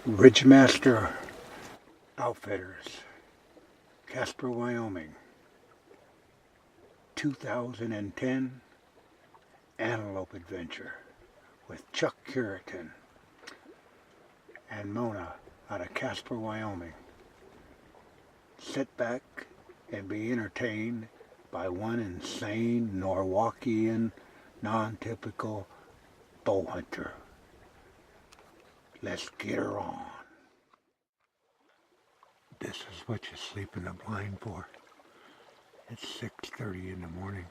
Ridgemaster Outfitters, Casper, Wyoming, 2010 Antelope Adventure with Chuck Cureton and Mona out of Casper, Wyoming. Sit back and be entertained by one insane Norwalkian, non-typical bow hunter. Let's get her on. This is what you sleep in the blind for. It's 6:30 in the morning.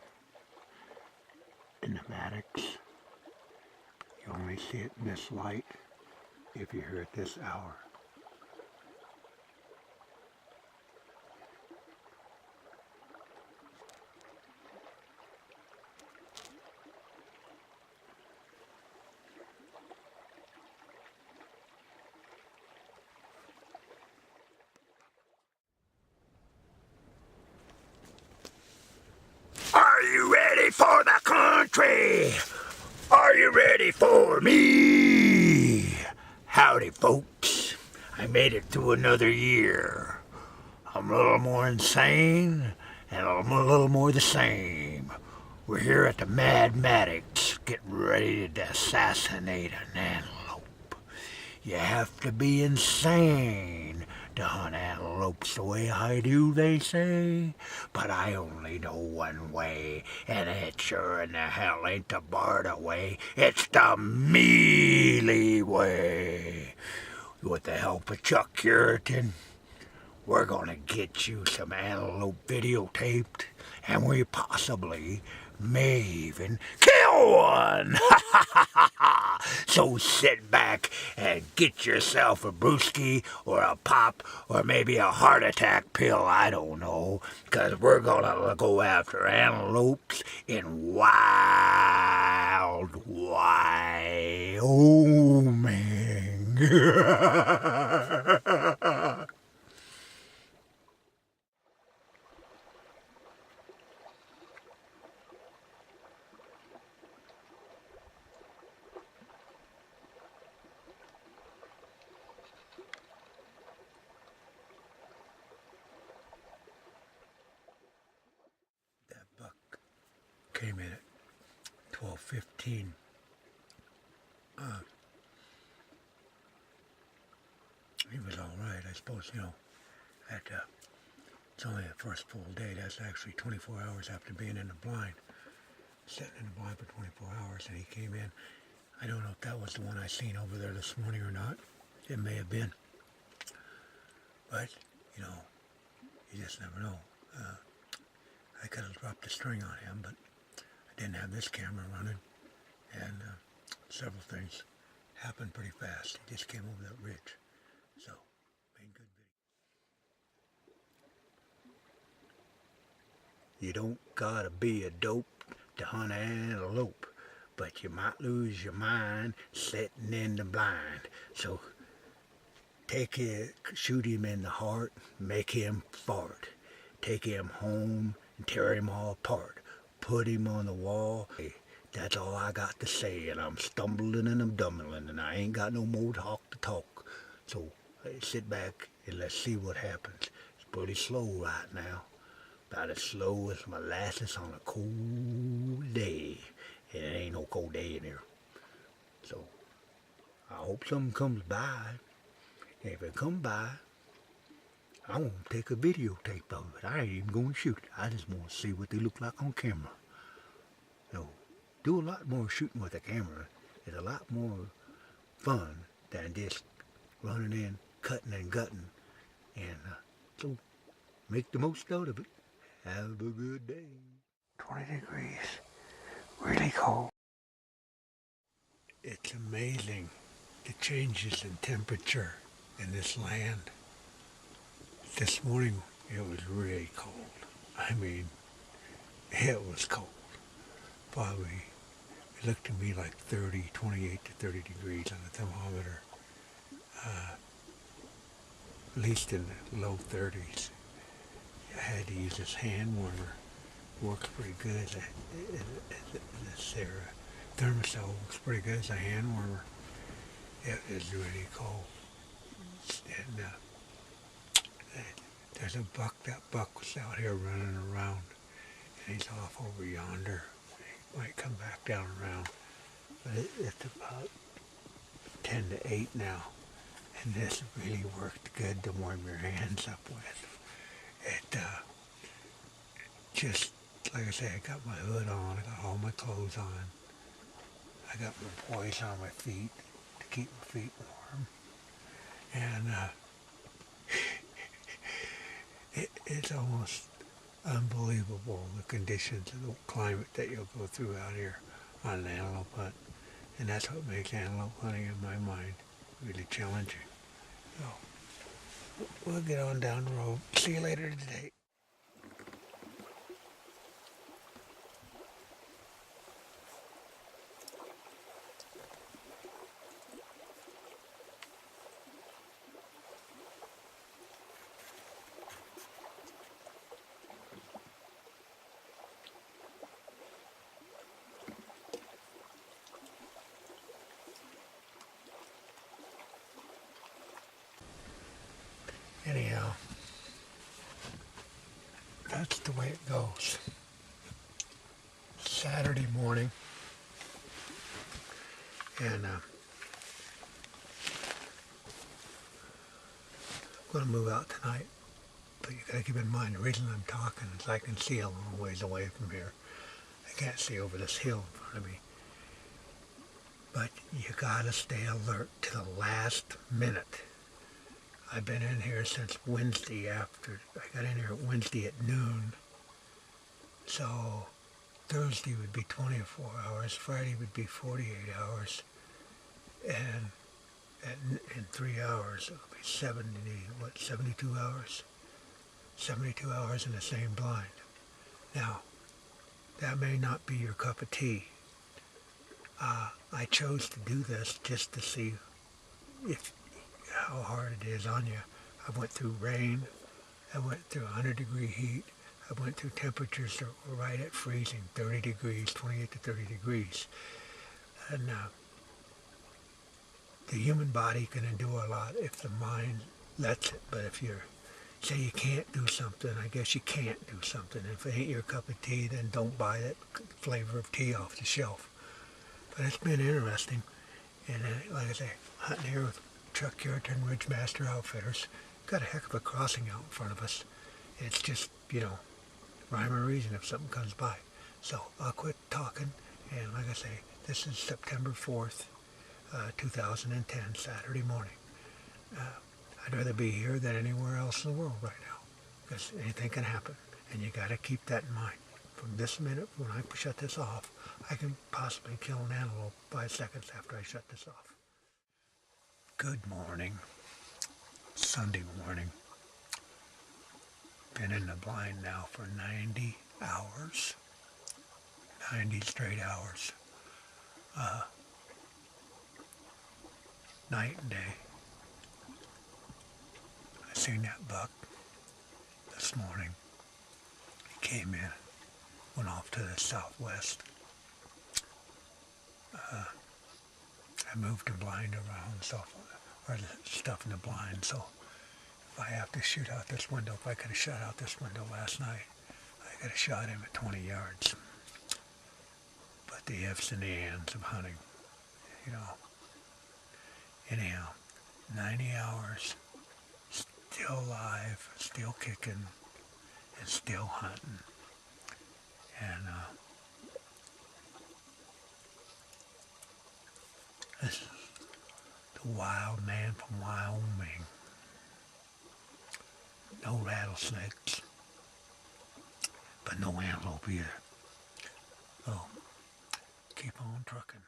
In the Maddox, you only see it in this light if you're here at this hour. Are you ready for the country? Are you ready for me? Howdy, folks. I made it through another year. I'm a little more insane, and I'm a little more the same. We're here at the Mad Maddox, getting ready to assassinate an antelope. You have to be insane to hunt antelopes the way I do, they say. But I only know one way, and it sure in the hell ain't the Barda way. It's the Mealey way. With the help of Chuck Cureton, we're gonna get you some antelope videotaped, and we possibly may even kill one. So sit back and get yourself a brewski or a pop or maybe a heart attack pill, I don't know, because we're gonna go after antelopes in wild Wyoming. That buck came in at 12:15. He was all right, I suppose, it's only the first full day. That's actually 24 hours after being in the blind. Sitting in the blind for 24 hours, and he came in. I don't know if that was the one I seen over there this morning or not. It may have been. But, you just never know. I could have dropped the string on him, but I didn't have this camera running. And several things happened pretty fast. He just came over that ridge. So, made good video. You don't gotta be a dope to hunt antelope, but you might lose your mind sitting in the blind. So take it, shoot him in the heart, make him fart. Take him home and tear him all apart. Put him on the wall. That's all I got to say, and I'm stumbling and I'm dumbling, and I ain't got no more talk to talk. So sit back and let's see what happens. It's pretty slow right now. About as slow as molasses on a cold day. And it ain't no cold day in here. So, I hope something comes by. And if it comes by, I'm going to take a videotape of it. I ain't even going to shoot it. I just want to see what they look like on camera. So, do a lot more shooting with a camera. It's a lot more fun than just running in, cutting and gutting. And so, make the most out of it. Have a good day. 20 degrees. Really cold. It's amazing the changes in temperature in this land. This morning it was really cold. I mean, it was cold. Probably, it looked to me like 28 to 30 degrees on the thermometer. At least in the low 30s. I had to use this hand warmer. Works pretty good. This thermostat works pretty good as a hand warmer. It is really cold. And there's a buck. That buck was out here running around, and he's off over yonder. He might come back down around, but it's about 10 to 8 now, and this really worked good to warm your hands up with. It just, like I say, I got my hood on, I got all my clothes on, I got my voice on my feet to keep my feet warm, and it's almost unbelievable the conditions and the climate that you'll go through out here on an antelope hunt. And that's what makes antelope hunting, in my mind, really challenging. So we'll get on down the road. See you later today. Anyhow, that's the way it goes. Saturday morning, and I'm going to move out tonight. But you got to keep in mind, the reason I'm talking is I can see a long ways away from here. I can't see over this hill in front of me. But you got to stay alert to the last minute. I've been in here since Wednesday after, I got in here Wednesday at noon. So Thursday would be 24 hours, Friday would be 48 hours, and in 3 hours it would be 72 hours? 72 hours in the same blind. Now, that may not be your cup of tea. I chose to do this just to see how hard it is on you. I went through rain, I went through 100-degree heat, I went through temperatures that were right at freezing, 30 degrees, 28 to 30 degrees. And the human body can endure a lot if the mind lets it, but if you say you can't do something, I guess you can't do something. If it ain't your cup of tea, then don't buy that flavor of tea off the shelf. But it's been interesting, and like I say, hunting here with Chuck Cureton, Ridgemaster Outfitters, got a heck of a crossing out in front of us. It's just, rhyme or reason if something comes by. So I'll quit talking, and like I say, this is September 4th, 2010, Saturday morning. I'd rather be here than anywhere else in the world right now, because anything can happen, and you got to keep that in mind. From this minute, when I shut this off, I can possibly kill an antelope 5 seconds after I shut this off. Good morning. Sunday morning. Been in the blind now for 90 hours. 90 straight hours. Night and day. I seen that buck this morning. He came in, went off to the southwest. I moved the blind around, or the stuff in the blind, so if I have to shoot out this window, if I could have shot out this window last night, I could have shot him at 20 yards. But the ifs and the ands of hunting, Anyhow, 90 hours, still alive, still kicking, and still hunting. And this is the wild man from Wyoming. No rattlesnakes, but no antelope either. So, keep on trucking.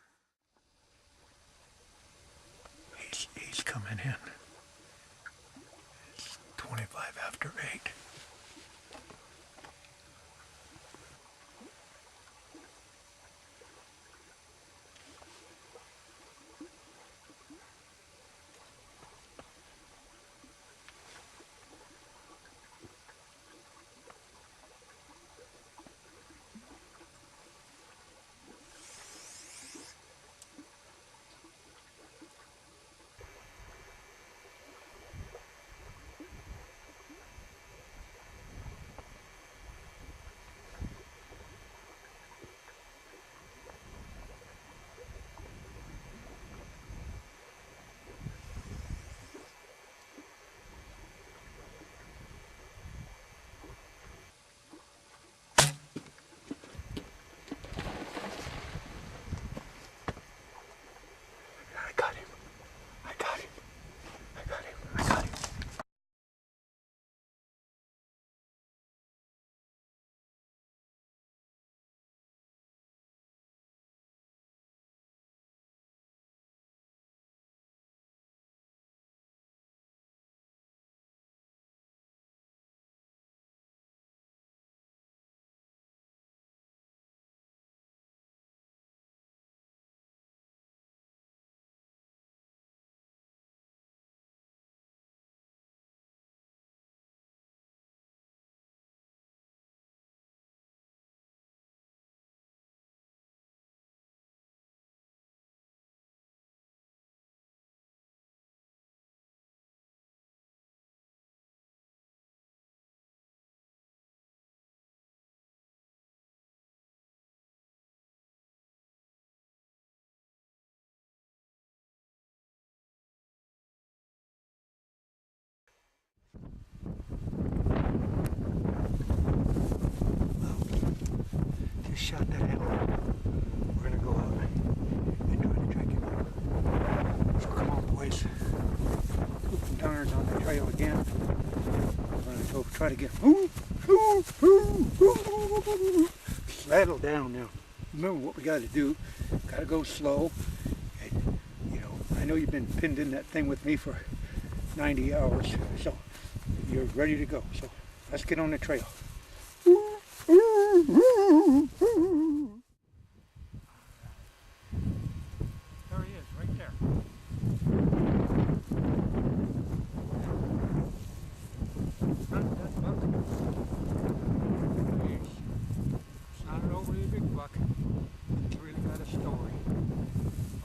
He's coming in. It's 25 after 8. shot that antelope. We're gonna go out and try to track him up. So come on, boys. Open darns on the trail again. We're gonna go try to get him. Saddle down now. Remember what we got to do. Got to go slow. And, you know, I know you've been pinned in that thing with me for 90 hours, so you're ready to go. So let's get on the trail. There he is, right there. That buck. It's not an overly big buck. It's really got a story.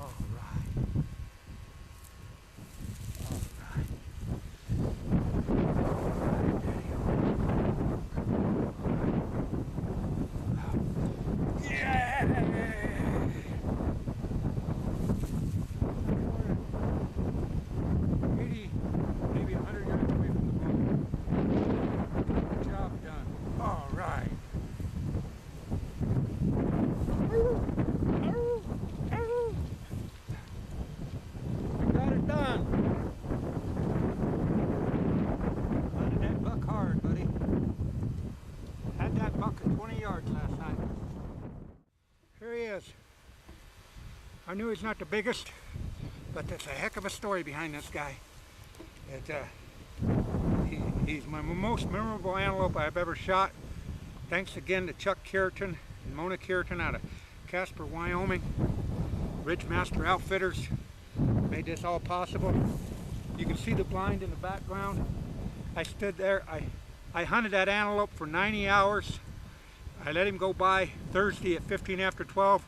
All right. Maybe 100 yards away from the boat. Job done. All right. We got it done. Hunted that buck hard, buddy. Had that buck at 20 yards last night. Here he is. I knew he's not the biggest, but there's a heck of a story behind this guy. He's my most memorable antelope I've ever shot. Thanks again to Chuck Cureton and Mona Cureton out of Casper, Wyoming. Ridgemaster Outfitters made this all possible. You can see the blind in the background. I stood there. I hunted that antelope for 90 hours. I let him go by Thursday at 15 after 12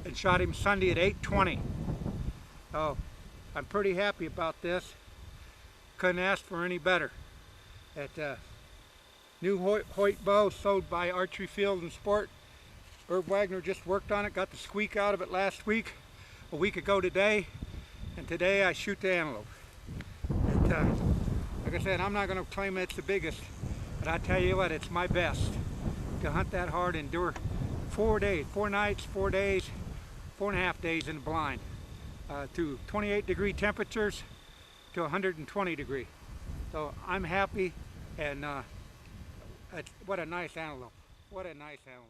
and shot him Sunday at 8:20. So I'm pretty happy about this. Couldn't ask for any better. That new Hoyt bow sold by Archery Field and Sport. Herb Wagner just worked on it, got the squeak out of it last week, a week ago today, and today I shoot the antelope. Like I said, I'm not going to claim it's the biggest, but I tell you what, it's my best to hunt that hard and endure 4 days, 4 nights, 4 days, 4.5 days in the blind, to 28-degree temperatures to 120 degree. So I'm happy, and what a nice antelope. What a nice antelope.